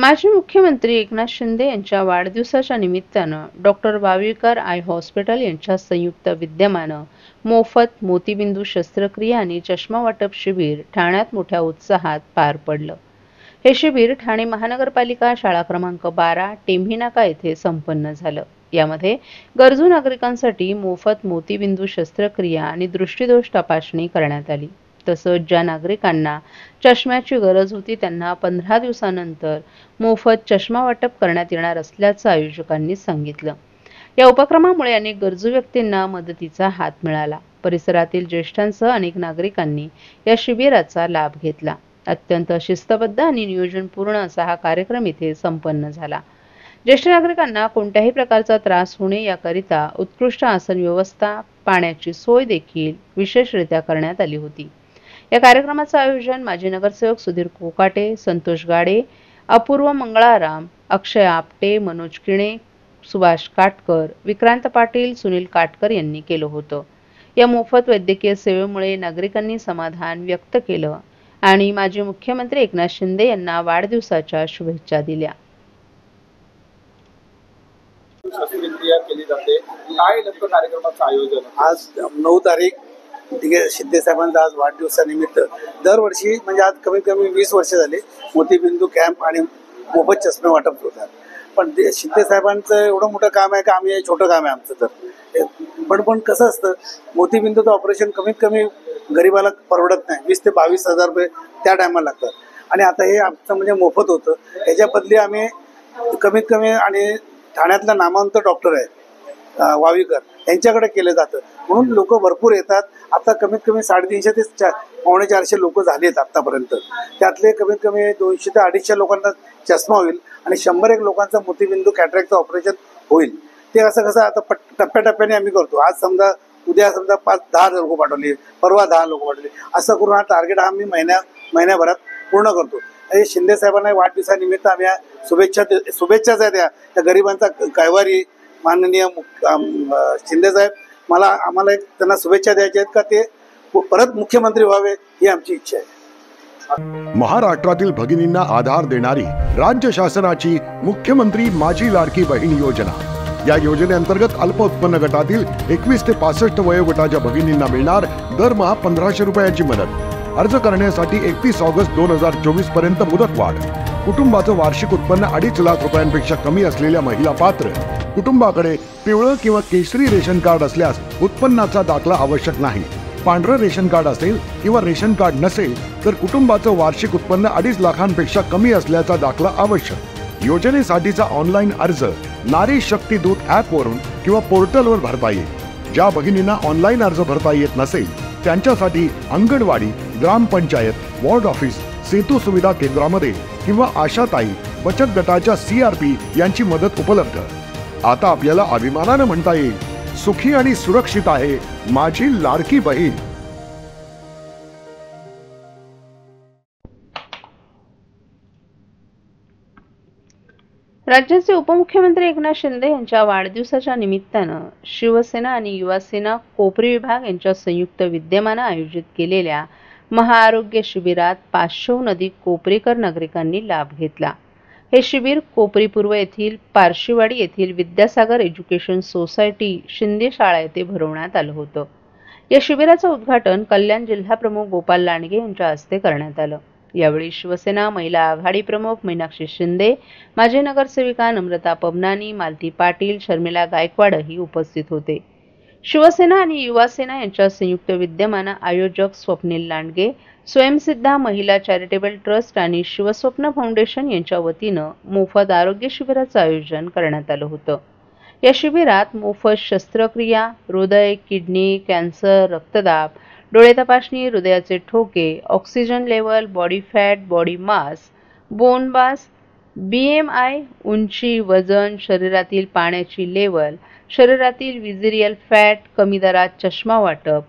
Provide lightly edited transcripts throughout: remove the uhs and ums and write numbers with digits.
माजी मुख्यमंत्री एकनाथ शिंदे यांच्या वाढदिवसाच्या निमित्तानं डॉक्टर वावीकर आय हॉस्पिटल यांच्या संयुक्त विद्यमानं मोफत मोतीबिंदू शस्त्रक्रिया आणि चष्मा वाटप शिबिर ठाण्यात मोठ्या उत्साहात पार पडलं। हे शिबिर ठाणे महानगरपालिका शाळा क्रमांक 12 टेंभी नाका येथे संपन्न झालं। यामध्ये गरजू नागरिकांसाठी मोफत मोतीबिंदू शस्त्रक्रिया आणि दृष्टीदोष तपासणी करण्यात आली। तसंच ज्या नागरिकांना चष्म्याची गरज होती त्यांना 15 दिवसानंतर मोफत चष्मा वाटप करण्यात येणार असल्याचं आयोजकांनी सांगितलं। या उपक्रमामुळे अनेक गरजू व्यक्तींना मदतीचा हात मिळाला। परिसरातील ज्येष्ठांसह अनेक नागरिकांनी या शिबिराचा लाभ घेतला। अत्यंत शिस्तबद्ध आणि नियोजनपूर्ण असा हा कार्यक्रम इथे संपन्न झाला। ज्येष्ठ नागरिकांना कोणत्याही प्रकारचा त्रास होणे याकरिता उत्कृष्ट आसन व्यवस्था, पाण्याची सोय देखील विशेषरित्या करण्यात आली होती। या कार्यक्रमाचं आयोजन माजी नगरसेवक सुधीर कोकाटे, संतोष गाडे, अपूर्व मंगळाराम, अक्षय आपटे, मनोज किणे, सुभाष काटकर, विक्रांत पाटील, सुनील काटकर यांनी केलं होतं। या मोफत वैद्यकीय सेवेमुळे नागरिकांनी समाधान व्यक्त केलं आणि माजी मुख्यमंत्री एकनाथ शिंदे यांना वाढदिवसाच्या शुभेच्छा दिल्या। शस्त्रक्रिया केली जाते, काय नेमकं कार्यक्रमाचं आयोजन? आज 9 तारीख शिंदे साहेबांचा आज वाढदिवसानिमित्त दरवर्षी म्हणजे आज कमीत कमी 20 वर्ष झाली मोतीबिंदू कॅम्प आणि मोफत चष्मे वाटप होतात। पण ते शिंदे साहेबांचं एवढं मोठं काम आहे का आम्ही छोटं काम आहे आमचं तर पण कसं असतं, मोतीबिंदूचं ऑपरेशन कमीत कमी गरीबाला परवडत नाही, 20 ते 22 हजार रुपये त्या टायमाला लागतात आणि आता हे आमचं म्हणजे मोफत होतं। याच्या बदली आम्ही कमीत कमी आणि ठाण्यातला नामवंत डॉक्टर आहे वावीकर यांच्याकडे केलं जातं म्हणून लोक भरपूर येतात। आता कमीत कमी 350 ते 450 लोक झालेत आतापर्यंत। त्यातले कमीत कमी 200 ते 250 लोकांना चष्मा होईल आणि 100 लोकांचं मोतीबिंदू कॅटरॅक्टचं ऑपरेशन होईल। ते असं कसं आता टप्प्याटप्प्याने आम्ही करतो। आज समजा उद्या समजा 5-10 लोक पाठवली, परवा 10 लोक पाठवली, असं करून हा टार्गेट आम्ही महिन्याभरात पूर्ण करतो। हे शिंदे साहेबांना वाढदिवसानिमित्त आम्ही शुभेच्छाच आहेत त्या गरिबांचा कैवारी माननीय शिंदे साहेब आम्हाला त्यांना शुभेच्छा द्यायच्या आहेत का ते परत मुख्यमंत्री व्हावे ही आमची इच्छा आहे। महाराष्ट्रातील भगिनींना आधार देणारी राज्य शासनाची मुख्यमंत्री माझी लाडकी बहीण योजना। या योजनेअंतर्गत अल्प उत्पन्न गटातील 21 ते 65 वयोगटाच्या भगिनींना मिळणार दरमहा 1500 रुपयाची मदत। अर्ज करण्यासाठी 31 ऑगस्ट 2024 पर्यंत मुदतवाढ। कुटुंबाचं वार्षिक उत्पन्न 2.5 लाख रुपयांपेक्षा कमी असलेल्या महिला पात्र। कुटुंबाकडे पिवळं किंवा केशरी रेशन कार्ड असल्यास उत्पन्नाचा दाखला आवश्यक नाही। पांढरं रेशन कार्ड असेल किंवा रेशन कार्ड नसेल तर कुटुंबाचं वार्षिक उत्पन्न 2.5 लाखांपेक्षा कमी असल्याचा दाखला आवश्यक। योजनेसाठीचा ऑनलाईन अर्ज नारी शक्ती दूत ॲप वरून किंवा पोर्टलवर भरता येईल। ज्या भगिनींना ऑनलाईन अर्ज भरता येत नसेल त्यांच्यासाठी अंगणवाडी, ग्रामपंचायत, वॉर्ड ऑफिस, सेतू सुविधा केंद्रामध्ये किंवा आशाताई बचत गटाच्या CRP यांची मदत उपलब्ध। आता आपल्याला अभिमानाने म्हणता येईल, सुखी आणि सुरक्षित आहे माझी लाडकी बहीण। राज्याचे उपमुख्यमंत्री एकनाथ शिंदे यांच्या वाढदिवसाच्या निमित्तानं शिवसेना आणि युवासेना कोपरी विभाग यांच्या संयुक्त विद्यमानं आयोजित केलेल्या महाआरोग्य शिबिरात 500हून अधिक कोपरीकर नागरिकांनी लाभ घेतला। हे शिबिर कोपरी पूर्व येथील पारशीवाडी येथील विद्यासागर एज्युकेशन सोसायटी शिंदे शाळा येथे भरवण्यात आलं होतं। या शिबिराचं उद्घाटन कल्याण जिल्हा प्रमुख गोपाल लांडगे यांच्या हस्ते करण्यात आलं। यावेळी शिवसेना महिला आघाडी प्रमुख मीनाक्षी शिंदे, माजी नगरसेविका नम्रता पबनानी, मालती पाटील, शर्मिला गायकवाड ही उपस्थित होते। शिवसेना आणि युवासेना यांच्या संयुक्त विद्यमानं आयोजक स्वप्नील लांडगे, स्वयंसिद्धा महिला चॅरिटेबल ट्रस्ट आणि शिवस्वप्न फाउंडेशन यांच्या वतीनं मोफत आरोग्य शिबिराचं आयोजन करण्यात आलं होतं। या शिबिरात मोफत शस्त्रक्रिया, हृदय, किडनी, कॅन्सर, रक्तदाब, डोळे तपासणी, हृदयाचे ठोके, oxygen level, body fat, body mass, bone mass, BMI, उंची, वजन, शरीरातील पाण्याची लेवल, शरीरातील विजिरियल फॅट, कमी दरात चष्मा वाटप,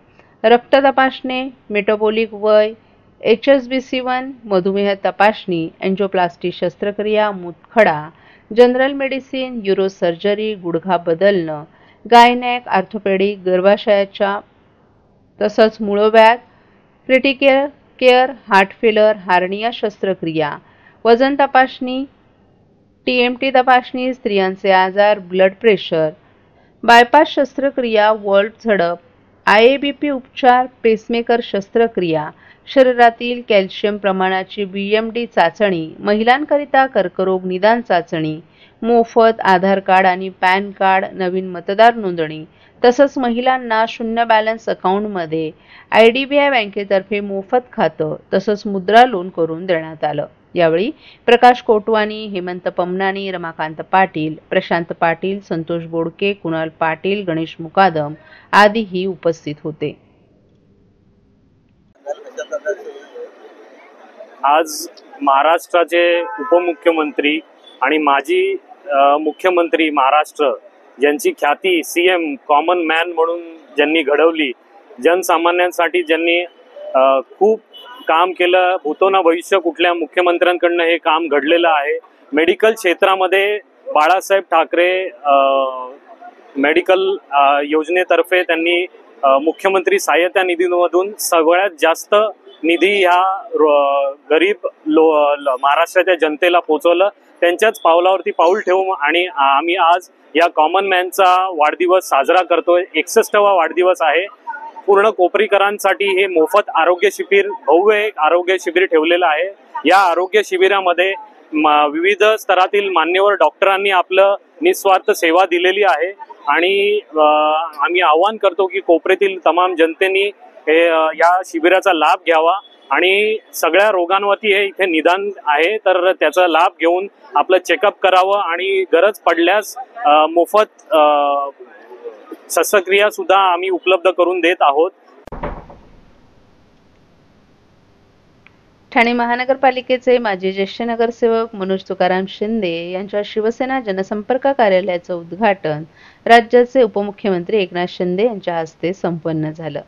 रक्त तपासणे, मेटाबॉलिक वय, HSBC1, मधुमेह तपासणी, एंजिओप्लास्टी शस्त्रक्रिया, मूतखडा, जनरल मेडिसिन, यूरो सर्जरी, गुडघा बदलणं, गायनॅक, ऑर्थोपेडिक, गर्भाशयाच्या तसंच मूळव्याध, क्रिटिकल केअर, हार्ट फेलर, हार्निया शस्त्रक्रिया, वजन तपासणी, TMT तपासणी, स्त्रियांचे आजार, ब्लड प्रेशर, बायपास शस्त्रक्रिया, वॉल्ट झडप, IABP उपचार, पेसमेकर शस्त्रक्रिया, शरीरातील कॅल्शियम प्रमाणाची BMD चाचणी, महिलांकरिता कर्करोग निदान चाचणी, मोफत आधार कार्ड आणि पॅन कार्ड, नवीन मतदार नोंदणी, तसंच महिलांना शून्य बॅलन्स अकाउंटमध्ये IDBI बँकेतर्फे मोफत खातं तसंच मुद्रा लोन करून देण्यात आलं. यावेळी प्रकाश कोटवानी, हेमंत पमनानी, रमाकांत पाटील, प्रशांत पाटील, संतोष बोडके, कुणाल पाटील, गणेश मुकादम आदीही उपस्थित होते. आज महाराष्ट्राचे उपमुख्यमंत्री आणि माजी मुख्यमंत्री महाराष्ट्र, ज्यांची ख्याती CM कॉमन मॅन म्हणून ज्यांनी घडवली, जनसामान्यांसाठी ज्यांनी खूप काम केलं, भूतोना भविष्य कुठल्या मुख्यमंत्र्यांकडनं हे काम घडलेलं आहे. मेडिकल क्षेत्रामध्ये बाळासाहेब ठाकरे मेडिकल योजनेतर्फे त्यांनी मुख्यमंत्री सहाय्यता निधीमधून सगळ्यात जास्त निधी ह्या गरीब महाराष्ट्राच्या जनतेला पोचवलं. त्यांच्याच पावलावरती पाऊल ठेवून आणि आम्ही आज या कॉमन मॅनचा वाढदिवस साजरा करतोय. 61वा वाढदिवस आहे. पूर्ण कोपरीकरांसाठी हे मोफत आरोग्य शिबिर, भव्य एक आरोग्य शिबिर ठेवलेलं आहे. या आरोग्य शिबिरामध्ये विविध स्तरातील मान्यवर डॉक्टरांनी आपलं निस्वार्थ सेवा दिलेली आहे आणि आम्ही आवाहन करतो की कोपऱ्यातील तमाम जनतेने या शिबिराचा लाभ घ्यावा आणि सगळ्या रोगांवरती हे इथे निदान आहे, तर त्याचा लाभ घेऊन आपलं चेकअप करावं आणि गरज पडल्यास मोफत शस्त्रक्रिया सुद्धा आम्ही उपलब्ध करून देत आहोत. ठाणे महानगरपालिकेचे माजी ज्येष्ठ नगरसेवक मनोज तुकाराम शिंदे यांच्या शिवसेना जनसंपर्क कार्यालयाचं उद्घाटन राज्याचे उपमुख्यमंत्री एकनाथ शिंदे यांच्या हस्ते संपन्न झालं.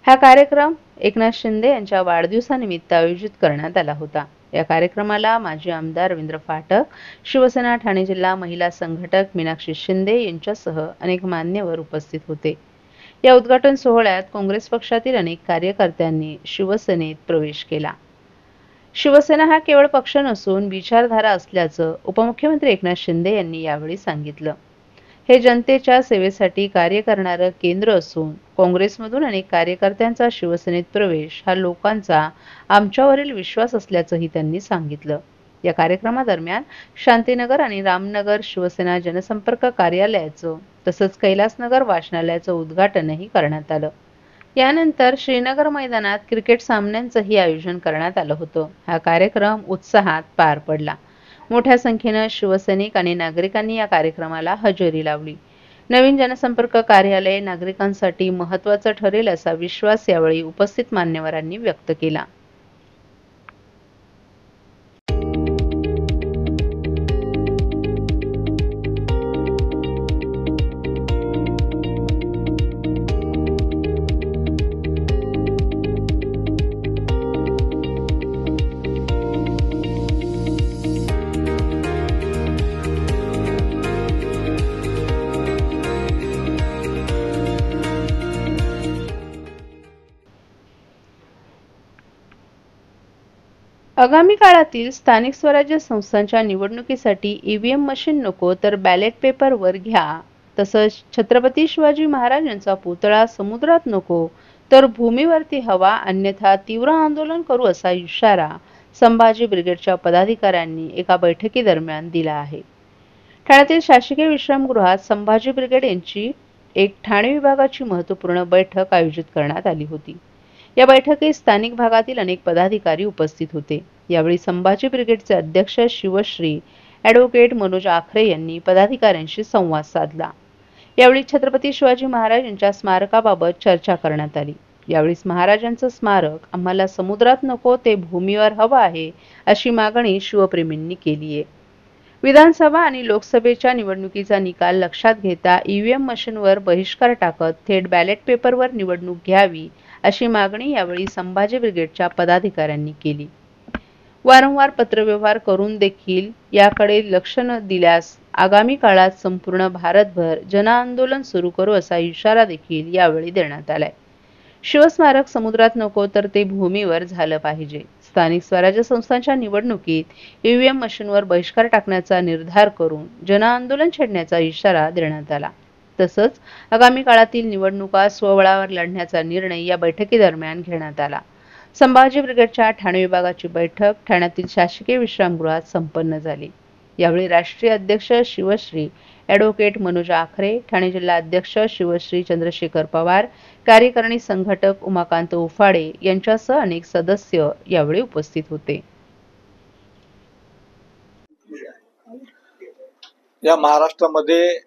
हा कार्यक्रम एकनाथ शिंदे यांच्या वाढदिवसानिमित्त आयोजित करण्यात आला होता. या कार्यक्रमाला माजी आमदार रवींद्र फाटक, शिवसेना ठाणे जिल्हा महिला संघटक मीनाक्षी शिंदे यांच्यासह अनेक मान्यवर उपस्थित होते. या उद्घाटन सोहळ्यात काँग्रेस पक्षातील अनेक कार्यकर्त्यांनी शिवसेनेत प्रवेश केला. शिवसेना हा केवळ पक्ष नसून विचारधारा असल्याचं उपमुख्यमंत्री एकनाथ शिंदे यांनी यावेळी सांगितलं. हे जनतेच्या सेवेसाठी कार्य करणारं केंद्र असून काँग्रेसमधून अनेक कार्यकर्त्यांचा शिवसेनेत प्रवेश हा लोकांचा आमच्यावरील विश्वास असल्याचंही त्यांनी सांगितलं. या कार्यक्रमादरम्यान शांतीनगर आणि रामनगर शिवसेना जनसंपर्क कार्यालयाचं तसंच कैलासनगर वाचनालयाचं उद्घाटनही करण्यात आलं. यानंतर श्रीनगर मैदानात क्रिकेट सामन्यांचंही आयोजन करण्यात आलं होतं. हा कार्यक्रम उत्साहात पार पडला. मोठ्या संख्येनं शिवसैनिक आणि नागरिकांनी या कार्यक्रमाला हजेरी लावली. नवीन जनसंपर्क कार्यालय नागरिकांसाठी महत्त्वाचं ठरेल असा विश्वास यावेळी उपस्थित मान्यवरांनी व्यक्त केला. आगामी काळातील स्थानिक स्वराज्य संस्थांच्या निवडणुकीसाठी EVM मशीन नको तर बॅलेट पेपरवर घ्या. तसंच छत्रपती शिवाजी महाराज यांचा पुतळा समुद्रात नको तर भूमीवरती हवा, अन्यथा तीव्र आंदोलन करू असा इशारा संभाजी ब्रिगेडच्या पदाधिकाऱ्यांनी एका बैठकीदरम्यान दिला आहे. ठाण्यातील शासकीय विश्रामगृहात संभाजी ब्रिगेड यांची एक ठाणे विभागाची महत्त्वपूर्ण बैठक आयोजित करण्यात आली होती. या बैठकीत स्थानिक भागातील अनेक पदाधिकारी उपस्थित होते. यावेळी संभाजी ब्रिगेडचे अध्यक्ष शिवश्री ॲडव्होकेट मनोज आखरे यांनी पदाधिकाऱ्यांशी संवाद साधला. यावेळी छत्रपती शिवाजी महाराज यांच्या स्मारकाबाबत चर्चा करण्यात आली. यावेळी महाराजांचं स्मारक आम्हाला समुद्रात नको ते भूमीवर हवं आहे अशी मागणी शिवप्रेमींनी केली आहे. विधानसभा आणि लोकसभेच्या निवडणुकीचा निकाल लक्षात घेता EVM मशीनवर बहिष्कार टाकत थेट बॅलेट पेपरवर निवडणूक घ्यावी अशी मागणी यावेळी संभाजी ब्रिगेडच्या पदाधिकाऱ्यांनी केली. वारंवार पत्रव्यवहार करून देखील याकडे लक्ष न दिल्यास आगामी काळात संपूर्ण भारतभर जनआंदोलन सुरू करू असा इशारा देखील यावेळी देण्यात आलाय. शिवस्मारक समुद्रात नको तर ते भूमीवर झालं पाहिजे. स्थानिक स्वराज्य संस्थांच्या निवडणुकीत ईव्हीएम मशीनवर बहिष्कार टाकण्याचा निर्धार करून जनआंदोलन छेडण्याचा इशारा देण्यात आला. तसंच आगामी काळातील निवडणुका स्वबळावर लढण्याचा निर्णय या बैठकीदरम्यान घेण्यात आला. संभाजी ब्रिगेडच्या ठाणे विभागाची बैठक ठाण्यातील शासकीय विश्रामगृहात संपन्न झाली. यावेळी राष्ट्रीय अध्यक्ष शिवश्री ॲडव्होकेट मनोज आखरे, ठाणे जिल्हा अध्यक्ष शिवश्री चंद्रशेखर पवार, कार्यकारिणी संघटक उमाकांत उफाडे यांच्यासह अनेक सदस्य यावेळी उपस्थित होते. या महाराष्ट्रामध्ये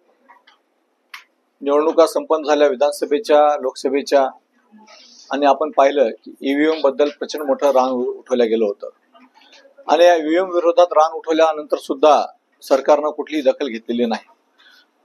निवडणुका संपन्न झाल्या, विधानसभेच्या, लोकसभेच्या, आणि आपण पाहिलं की ईव्हीएम बद्दल प्रचंड मोठं रान उठवलं गेलं होतं. आणि या ईव्हीएम विरोधात रान उठवल्यानंतर सुद्धा सरकारनं कुठलीही दखल घेतलेली नाही.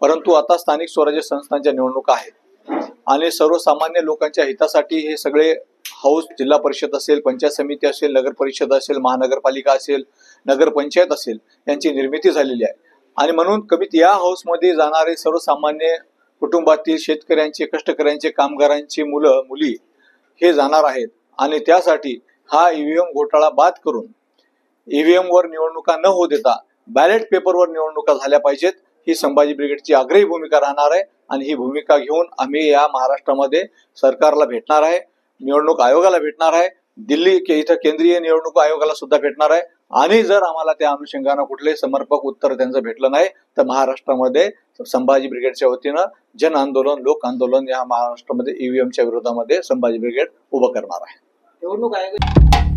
परंतु आता स्थानिक स्वराज्य संस्थांच्या निवडणुका आहेत आणि सर्वसामान्य लोकांच्या हितासाठी हे सगळे हाऊस, जिल्हा परिषद असेल, पंचायत समिती असेल, नगर परिषद असेल, महानगरपालिका असेल, नगरपंचायत असेल, यांची निर्मिती झालेली आहे. आणि म्हणून कमीत या हाऊसमध्ये जाणारे सर्वसामान्य कुटुंबातील शेतकऱ्यांचे, कष्टकऱ्यांचे, कामगारांची मुलं मुली हे जाणार आहेत. आणि त्यासाठी हा ईव्हीएम घोटाळा बाद करून ईव्हीएम वर निवडणुका न होऊ देता बॅलेट पेपरवर निवडणुका झाल्या पाहिजेत, ही संभाजी ब्रिगेडची आग्रही भूमिका राहणार आहे. आणि ही भूमिका घेऊन आम्ही या महाराष्ट्रामध्ये सरकारला भेटणार आहे, निवडणूक आयोगाला भेटणार आहे, दिल्ली इथं केंद्रीय निवडणूक आयोगाला सुद्धा भेटणार आहे. आणि जर आम्हाला त्या अनुषंगानं कुठले समर्पक उत्तर त्यांचं भेटलं नाही तर महाराष्ट्रामध्ये संभाजी ब्रिगेडच्या वतीनं जन आंदोलन, लोक आंदोलन या महाराष्ट्रामध्ये ईव्हीएमच्या विरोधामध्ये संभाजी ब्रिगेड उभं करणार आहे. निवडणूक आयोग